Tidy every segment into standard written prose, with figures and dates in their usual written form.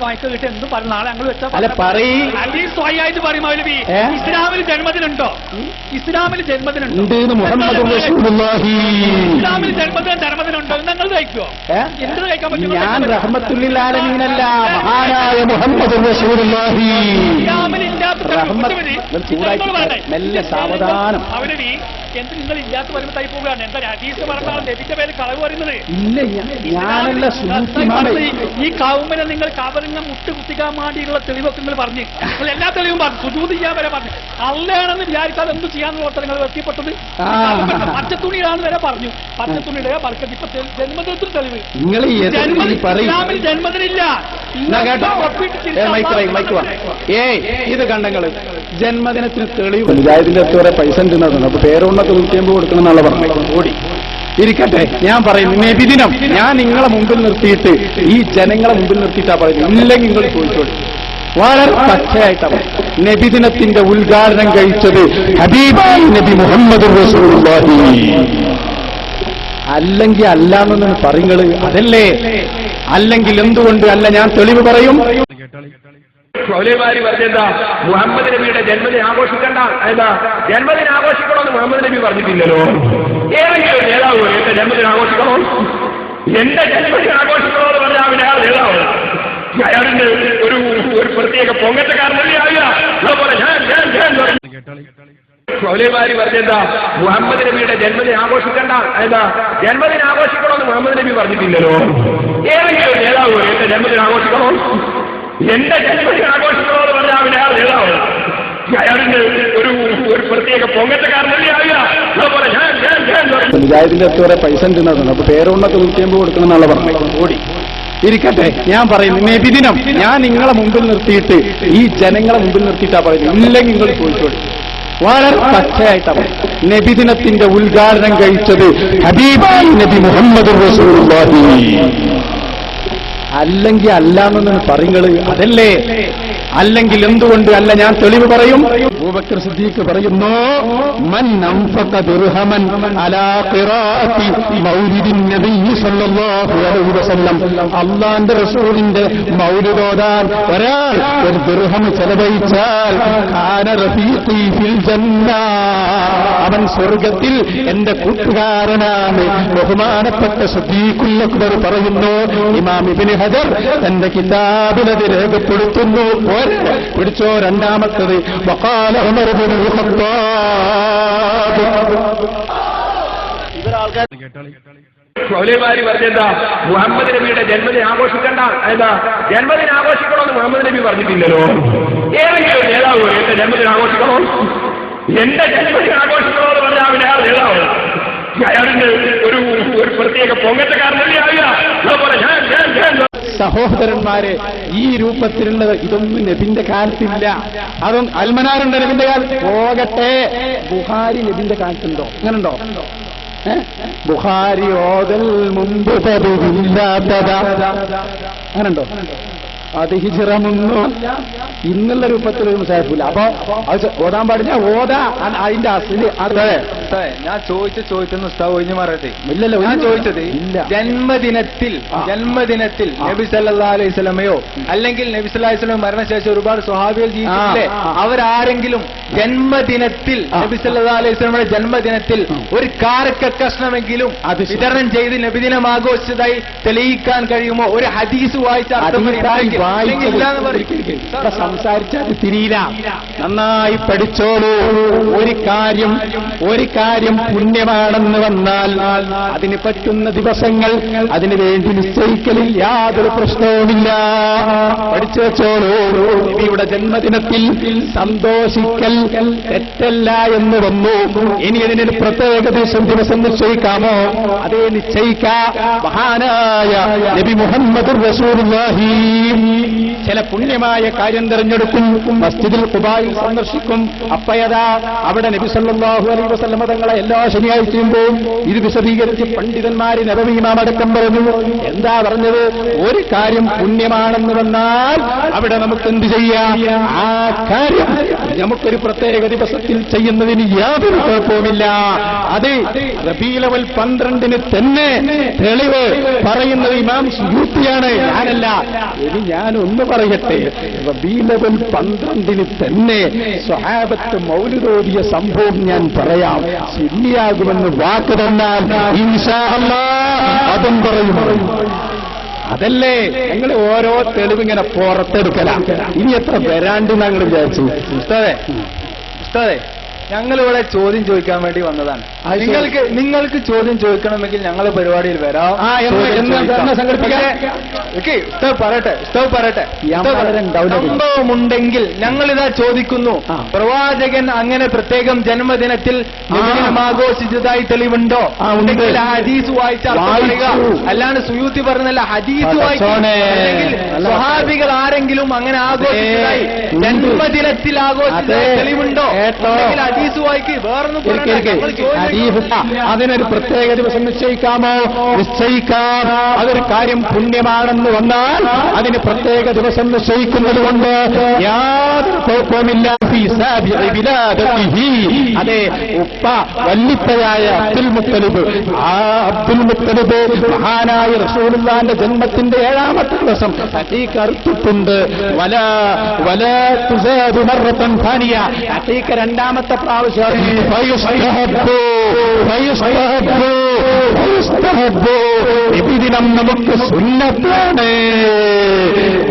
വായിക്ക കിട്ടി എന്ത് പറഞ്ഞു നാളെ ഞങ്ങൾ അല്ല പറയും സ്വയായിട്ട് പറയും മൗലവി ഇസ്ലാമിൽ ജന്മദിനുണ്ടോ? ഇസ്ലാമിൽ ജന്മദിനുണ്ടോ? ഇസ്ലാമിൽ ജന്മദിനുണ്ടോ? ഞങ്ങൾ കഴിക്കുമോ? എന്ത് കഴിക്കാൻ പറ്റും? ഞാൻ റഹ്മത്തുല്ലിൽ ആലമീനല്ല, മഹാനായ മുഹമ്മദ് റസൂലുള്ളാഹി. മെല്ലെ സാവധാനം. മൗലവി എന്ത് നിങ്ങൾ ഇല്ലാത്ത പറയുമ്പോൾ തൈ പോവുകയാണ്? എന്താ ഹദീസ് പറഞ്ഞാൽ നബിന്റെ പേര് കളവ് പറയുന്നത്? ഇല്ല, ഞാനല്ല. ഈ കൗമിനെ നിങ്ങൾ കവറിങ്ങ മുട്ട് കുത്തിക്കാൻ വേണ്ടിയുള്ള തെളിവൊക്കെ നിങ്ങൾ പറഞ്ഞു, നിങ്ങൾ എല്ലാ തെളിവും പറഞ്ഞു, സുജൂദ് ചെയ്യാൻ വരെ പറഞ്ഞു. അള്ളയാണെന്ന് വിചാരിക്കാതെ എന്ത് ചെയ്യാന്നുള്ള ഓർത്ത നിങ്ങൾ എത്തിപ്പെട്ടത്? പച്ചത്തുണിയാണ് വരെ പറഞ്ഞു. പച്ചത്തുണിയുടെ പറക്കത്ത് ഇപ്പൊ ജന്മദിനത്തിന് തെളിവ്. ഇസ്ലാമിൽ ജന്മദിനില്ല. ഇത് കണ്ടങ്ങള് ജന്മദിനത്തിന് തെളിവ് പഞ്ചായത്തിന്റെ എത്ര പൈസ ഉണ്ടെന്നാണ്. അപ്പൊ പേരോണ്ടൊക്കെ 150 കൊടുക്കണം എന്നുള്ള പറഞ്ഞു. ഓടി ഇരിക്കട്ടെ, ഞാൻ പറയുന്നു നബിദിനം ഞാൻ നിങ്ങളെ മുമ്പിൽ നിർത്തിയിട്ട് ഈ ജനങ്ങളെ മുമ്പിൽ നിർത്തിയിട്ടാ പറയുന്നത്. ഇല്ലെങ്കിൽ നിങ്ങൾ ചോദിച്ചോളൂ. വളരെ പച്ചയായിട്ടാണ് നബിദിനത്തിന്റെ ഉദ്ഘാടനം കഴിച്ചത് ഹബീബായ നബി മുഹമ്മദ് റസൂലുള്ളാഹി. അല്ലെങ്കിൽ അല്ലാന്ന് പറയുന്നത് അതല്ലേ? അല്ലെങ്കിൽ എന്തുകൊണ്ട് അല്ല? ഞാൻ തെളിവ് പറയും. മൗലവിമാര് പറഞ്ഞെന്താ? മുഹമ്മദ് നബിയുടെ ജന്മദിനം ആഘോഷിക്കണ്ട. എന്താ ജന്മദിനം ആഘോഷിക്കണമെന്ന് മുഹമ്മദ് നബി പറഞ്ഞിട്ടില്ലല്ലോ. ഏതെങ്കിലും നേതാവ് എന്റെ ജന്മദിനം ആഘോഷിക്കണോ? എന്റെ ജന്മദിനം ആഘോഷിക്കണോ എന്ന് പറഞ്ഞാൽ അവന് ആ നേതാവ് അയാളിന്റെ ഒരു പ്രത്യേക പൊങ്ങച്ചക്കാരനല്ലേ ആവുക. അതുപോലെ മൗലവിമാര് പറഞ്ഞെന്താ? മുഹമ്മദ് നബിയുടെ ജന്മദിനം ആഘോഷിക്കണ്ട. എന്താ ജന്മദിനം ആഘോഷിക്കണമെന്ന് മുഹമ്മദ് നബി പറഞ്ഞിട്ടില്ലല്ലോ. ഏതെങ്കിലും നേതാവ് എന്റെ ജന്മദിനം ആഘോഷിക്കണോ? എന്റെ ജന്മദിനം ആഘോഷിക്കണോ എന്ന് പറഞ്ഞാൽ അവന് ആ നേതാവ് അയാളിന്റെ ഒരു പ്രത്യേക പൊങ്ങച്ചക്കാരനല്ലേ ആവുക. അതുപോലെ പഞ്ചായത്തിന്റെ എത്ര പൈസ ഉണ്ടെന്നാണ്. അപ്പൊ പേരോണ്ടൊക്കെ 150 കൊടുക്കണം എന്നുള്ള പറഞ്ഞു. ഓടി ഇരിക്കട്ടെ, ഞാൻ പറയുന്നു നബിദിനം ഞാൻ നിങ്ങളെ മുമ്പിൽ നിർത്തിയിട്ട് ഈ ജനങ്ങളെ മുമ്പിൽ നിർത്തിയിട്ടാ പറയുന്നത്. ഇല്ലെങ്കിൽ നിങ്ങൾ ചോദിച്ചോളൂ. വളരെ പച്ചയായിട്ടാണ് നബിദിനത്തിന്റെ ഉദ്ഘാടനം കഴിച്ചത് ഹബീബായ നബി മുഹമ്മദ് റസൂലുള്ളാഹി. അല്ലെങ്കിൽ അല്ലാന്ന് പറയുന്നത് അതല്ലേ? അല്ലെങ്കിൽ എന്തുകൊണ്ട് അല്ല? ഞാൻ തെളിവ് പറയും. അബൂബക്കർ സിദ്ദീഖ് പറയുന്നു, മൻ അൻഫഖ ദിർഹമൻ അലാ ഖിറാഅത്തി മൗലിദിൻ നബി സല്ലല്ലാഹു അലൈഹി വസല്ലം. അല്ലാഹുവിന്റെ റസൂലിന്റെ മൗലിദ് ഓതാൻ ഒരാൾ ഒരു ദിർഹം ചെലവഴിച്ചാൽ കാന റഫീഖി ഫിൽ ജന്ന, അവൻ സ്വർഗ്ഗത്തിൽ എന്റെ കൂട്ടുകാരനാണ്. ബഹുമാനപ്പെട്ട സിദ്ദീഖുൽ അക്ബർ പറയുന്നു. ഇമാം ഇബ്നു ഹജർ തന്റെ കിതാബിൽ അത് രേഖപ്പെടുത്തുന്നു. പിടിച്ചോ, രണ്ടാമത്തത് വഖാല ഉമർ ഇബ്നുൽ ഖത്താബ്. മൗലവിമാര് പറഞ്ഞെന്താ? മുഹമ്മദ് നബിയുടെ ജന്മദിനം ആഘോഷിക്കണ്ട. എന്താ ജന്മദിനം ആഘോഷിക്കണമെന്ന് മുഹമ്മദ് നബി പറഞ്ഞിട്ടില്ലല്ലോ. ഏതെങ്കിലും നേതാവ് എന്റെ ജന്മദിനം ആഘോഷിക്കണോ? എന്റെ ജന്മദിനം ആഘോഷിക്കണോ എന്ന് പറഞ്ഞാൽ അവന് ആ നേതാവ് അയാളിന്റെ ഒരു പ്രത്യേക പൊങ്ങച്ചക്കാരനല്ലേ ആവുക. അതുപോലെ സഹോദരന്മാരെ, ഈ രൂപത്തിലുള്ളത് ഇതൊന്നും നബിന്റെ കാലത്തില്ല. അതൊന്നും അൽമനാറുണ്ട് നബിന്റെ കാലത്ത്. പോകട്ടെ, ബുഖാരി നബിന്റെ കാലത്തുണ്ടോ? അങ്ങനുണ്ടോ? ബുഖാരി ഓതൽ മുമ്പ് പതിവില്ലാത്തതാ. അങ്ങനുണ്ടോ? അത് ഹിജ്റ മുന്നൂറ് ഇന്നുള്ള രൂപത്തിലൊന്നും സാഹിബില്ല. അപ്പൊ അത് ഓതാൻ പാടില്ല. ഓതാ അതിന്റെ അസില്. അതെ, ഞാൻ ചോദിച്ചെന്ന് ഒഴിഞ്ഞു മാറട്ടെ. ഇല്ലല്ലോ, ഞാൻ ചോദിച്ചത് ജന്മദിനത്തിൽ നബി സല്ലല്ലാഹു അലൈഹി വസല്ലമയോ അല്ലെങ്കിൽ നബി സല്ലല്ലാഹു അലൈഹി വസല്ലം മരണശേഷം ഒരുപാട് സ്വഹാബികൾ ജീവിച്ചില്ലേ? അവരാരെങ്കിലും ജന്മദിനത്തിൽ നബി സല്ലല്ലാഹു അലൈഹി വസല്ലമയുടെ ജന്മദിനത്തിൽ ഒരു കാരക്ക കഷ്ണമെങ്കിലും അത് വിതരണം ചെയ്ത് നബിദിനം ആഘോഷിച്ചതായി തെളിയിക്കാൻ കഴിയുമോ? ഒരു ഹദീസ് വായിച്ച സംസാരിച്ചാൽ തിരിയില്ല. നന്നായി പഠിച്ചോളൂ. ഒരു കാര്യം പുണ്യമാണെന്ന് വന്നാൽ അതിന് പറ്റുന്ന ദിവസങ്ങൾ അതിനു വേണ്ടി നിശ്ചയിക്കലിൽ യാതൊരു പ്രശ്നവുമില്ല. പഠിച്ചു വെച്ചോളൂ. നബിയുടെ ജന്മദിനത്തിൽ സന്തോഷിക്കൽ തെറ്റല്ല എന്ന് വന്നു. ഇനി അതിനൊരു പ്രത്യേക ദിവസം നിശ്ചയിക്കാമോ? അതേ നിശ്ചയിക്കാം. മഹാനായ നബി മുഹമ്മദ് റസൂലുള്ളാഹി ചില പുണ്യമായ കാര്യം തിരഞ്ഞെടുക്കും, മസ്ജിദുൽ ഖുബായിൽ സന്ദർശിക്കും. അപ്പയതാ അവിടെ നബി സല്ലല്ലാഹു അലൈഹി വസല്ലം തങ്ങളെ എല്ലാ ശനിയാഴ്ചയും പോവും. ഇത് വിശദീകരിച്ച് പണ്ഡിതന്മാര് നബവി ഇമാം അടക്കം പറഞ്ഞു. എന്താ പറഞ്ഞത്? ഒരു കാര്യം പുണ്യമാണെന്ന് വന്നാൽ അവിടെ നമുക്ക് എന്ത് ചെയ്യാം? ആ കാര്യം നമുക്കൊരു പ്രത്യേക ദിവസത്തിൽ ചെയ്യുന്നതിന് യാതൊരു കുഴപ്പവുമില്ല. അത് റബീഉൽ അവ്വൽ 12 തന്നെ തെളിവ് പറയുന്നത് ഇമാം സുയൂത്തിയാണ്, ഞാനല്ല. ഇനി ഞാൻ ഒന്ന് പറയട്ടെ, റബീഉൽ അവ്വൽ 12 തന്നെ സ്വഹാബത്ത് മൗലിദ് ഓതിയ സംഭവം ഞാൻ പറയാം. ശരിയാകുമെന്ന് വാക്ക് തന്നാൽ ഇൻഷാ അല്ലാഹ് അതും പറയും. അതല്ലേ ഞങ്ങൾ ഓരോ തെളിവിങ്ങനെ പുറത്തെടുക്കലാ. ഇനി എത്ര വരാണ്ട് ഞങ്ങൾ വിചാരിച്ചു. ഉസ്താദേ, ഞങ്ങളിവിടെ ചോദ്യം ചോദിക്കാൻ വേണ്ടി വന്നതാണ്. നിങ്ങൾക്ക് ചോദ്യം ചോദിക്കണമെങ്കിൽ ഞങ്ങളെ പരിപാടിയിൽ വരാം. പറയട്ടെ സംഭവമുണ്ടെങ്കിൽ ഞങ്ങളിതാ ചോദിക്കുന്നു. പ്രവാചകൻ അങ്ങനെ പ്രത്യേകം ജന്മദിനത്തിൽ നബിദിനം ആഘോഷിച്ചതായി തെളിവുണ്ടോ? ഉണ്ടെങ്കിൽ ഹദീസ് വായിച്ചാൽ അല്ലാണ്ട് സുയൂത്തി പറഞ്ഞല്ല, ഹദീസ് വായിച്ചാൽ സ്വഹാബികൾ ആരെങ്കിലും അങ്ങനെ ആഘോഷിച്ചതായി ജന്മദിനത്തിൽ ആഘോഷിച്ചതായി തെളിവുണ്ടോ? ഹദീസ് വായിക്ക്. വേറൊന്നും അതിനൊരു പ്രത്യേക ദിവസം നിശ്ചയിക്കാമോ? നിശ്ചയിക്കാം. അതൊരു കാര്യം പുണ്യമാണെന്ന് വന്നാൽ അതിന് പ്രത്യേക ദിവസം നിശ്ചയിക്കുന്നത് കൊണ്ട് യാതൊരു കുഴപ്പമില്ല. അതെ, ഉപ്പ വല്ലിപ്പയായ അബ്ദുൽ മുത്തലിബ്, ആ അബ്ദുൽ മുത്തലിബ് മഹാനായ റസൂലുള്ളാഹിന്റെ ജന്മത്തിന്റെ 7ാമത്തെ ദിവസം അഖീഖ അറുത്തിട്ടുണ്ട്. അഖീഖ 2ാമത്തെ പ്രാവശ്യം നബിദിനം നമുക്ക് സുന്നത്താണ്.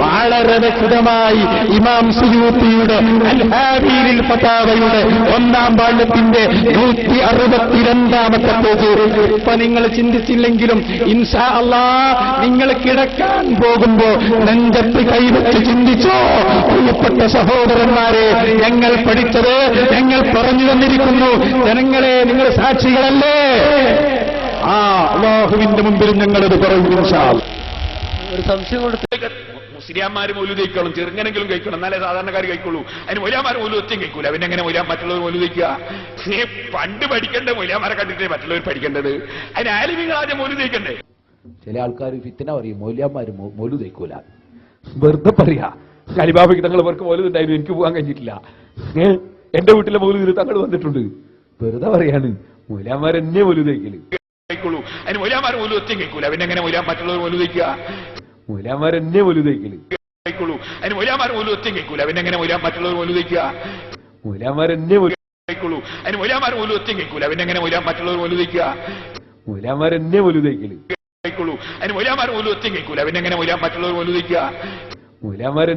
വളരെ വ്യക്തമായി ഇമാം സുയൂത്തിയുടെ അൽ-ഹാബീൽ ഫതാവയുടെ 1ാം ഭാഗത്തിന്റെ 162ാമത്തെ പേജ്. ഇപ്പൊ നിങ്ങൾ ചിന്തിച്ചില്ലെങ്കിലും ഇൻഷാ അല്ലാഹ് നിങ്ങൾ കിടക്കാൻ പോകുമ്പോ നെഞ്ചത്ത് കൈവച്ച് ചിന്തിച്ചോ. പ്രിയപ്പെട്ട സഹോദരന്മാരെ, ഞങ്ങൾ പഠിച്ചത് ഞങ്ങൾ പറഞ്ഞു തന്നിരിക്കുന്നു. ജനങ്ങളെ, നിങ്ങൾ സാക്ഷികളല്ലേ? ആ അല്ലാഹുവിന്റെ മുമ്പിൽ ഞങ്ങളത് പറയും ഇൻഷാ അല്ലാഹ്. ഒരു സംശയം കൊടുത്ത് മുസ്ലിംമാര് മൗലൂദ് കഴിക്കണം, ചെറുങ്ങനെങ്കിലും കഴിക്കണം, എന്നാലേ സാധാരണക്കാർ കഴിക്കുള്ളൂ. അതിന് മൗലവിമാർ മൗലൂദ് ഒറ്റയും കഴിക്കൂല. പിന്നെ എങ്ങനെ മറ്റുള്ളവർ മൗലൂദ് കഴിക്കുക? പണ്ട് പഠിക്കേണ്ട മൗലവിമാരെ കണ്ടിട്ടേ മറ്റുള്ളവർ പഠിക്കേണ്ടത്. അതിന് ആലിമീങ്ങൾ ആദ്യം മൗലൂദ് കഴിക്കണ്ടേ? ചില ആൾക്കാർ ഫിത്തന പറയും മൗലവിമാര് മൗലൂദ് കഴിക്കൂല. വെറുതെ പറയാ. അലിബാബയ്ക്ക് തങ്ങൾ പേർക്ക് മൗലൂദ് ഉണ്ടായിരുന്നു, എനിക്ക് പോകാൻ കഴിഞ്ഞിട്ടില്ല. എന്റെ വീട്ടിലെ മൗലൂദിൽ തങ്ങൾ വന്നിട്ടുണ്ട്. വെറുതെ പറയാണ്. മൗലവിമാർ എന്നെ മൗലൂദ് കഴിക്കല് കഴിക്കുള്ളൂ. അതിന് മൗലവിമാർ മൗലൂദ് ഒറ്റയും കഴിക്കൂല. പിന്നെ എങ്ങനെ മറ്റുള്ളവർ മൗലൂദ് കഴിക്കുക? മൗലവിമാർ എന്നെ മൗലൂദ് കഴിക്കല് കഴിക്കുള്ളൂ. അതിന് മൗലവിമാർ മൗലൂദ് ഒറ്റയും കഴിക്കൂല. പിന്നെ എങ്ങനെ മറ്റുള്ളവർ മൗലൂദ് കഴിക്കുക? മൗലവിമാർ എന്നെ കഴിക്കുള്ളൂ. അതിന് മൗലവിമാർ മൗലൂദ് ഒറ്റയും കഴിക്കൂല. പിന്നെ എങ്ങനെ മറ്റുള്ളവർ മൗലൂദ് കഴിക്കുക? മൗലവിമാർ എന്നെ മൗലൂദ് കഴിക്കല് കഴിക്കുള്ളൂ. അതിന് മൗലവിമാർ മൗലൂദ് ഒറ്റയും കഴിക്കൂല. പിന്നെ എങ്ങനെ മറ്റുള്ളവർ മൗലൂദ് കഴിക്കുക? മൗലവിമാർ